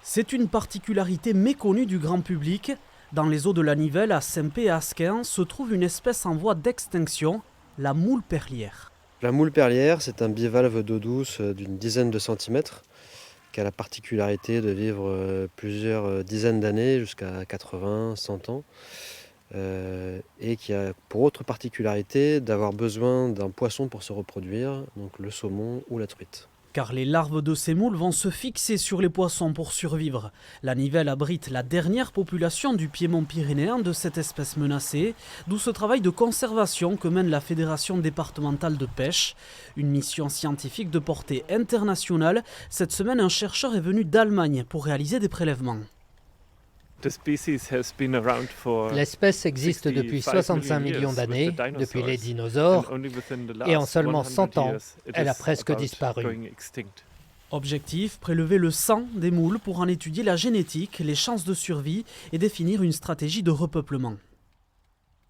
C'est une particularité méconnue du grand public. Dans les eaux de la Nivelle, à Saint-Pé et à Asquin, se trouve une espèce en voie d'extinction, la moule perlière. La moule perlière, c'est un bivalve d'eau douce d'une dizaine de centimètres qui a la particularité de vivre plusieurs dizaines d'années, jusqu'à 80, 100 ans, et qui a pour autre particularité d'avoir besoin d'un poisson pour se reproduire, donc le saumon ou la truite. Car les larves de ces moules vont se fixer sur les poissons pour survivre. La Nivelle abrite la dernière population du piémont pyrénéen de cette espèce menacée, d'où ce travail de conservation que mène la Fédération départementale de pêche. Une mission scientifique de portée internationale. Cette semaine, un chercheur est venu d'Allemagne pour réaliser des prélèvements. L'espèce existe depuis 65 millions d'années, depuis les dinosaures, et en seulement 100 ans, elle a presque disparu. Objectif, prélever le sang des moules pour en étudier la génétique, les chances de survie et définir une stratégie de repeuplement.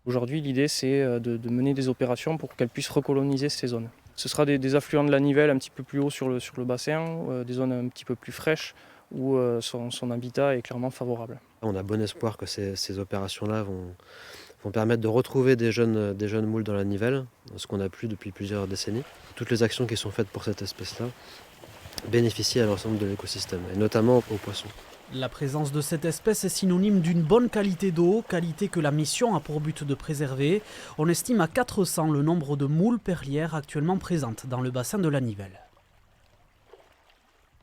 Aujourd'hui, l'idée, c'est de mener des opérations pour qu'elles puissent recoloniser ces zones. Ce sera des affluents de la Nivelle un petit peu plus haut sur le bassin, des zones un petit peu plus fraîches, où son habitat est clairement favorable. On a bon espoir que ces opérations-là vont permettre de retrouver des jeunes moules dans la Nivelle, ce qu'on n'a plus depuis plusieurs décennies. Toutes les actions qui sont faites pour cette espèce-là bénéficient à l'ensemble de l'écosystème, et notamment aux poissons. La présence de cette espèce est synonyme d'une bonne qualité d'eau, qualité que la mission a pour but de préserver. On estime à 400 le nombre de moules perlières actuellement présentes dans le bassin de la Nivelle.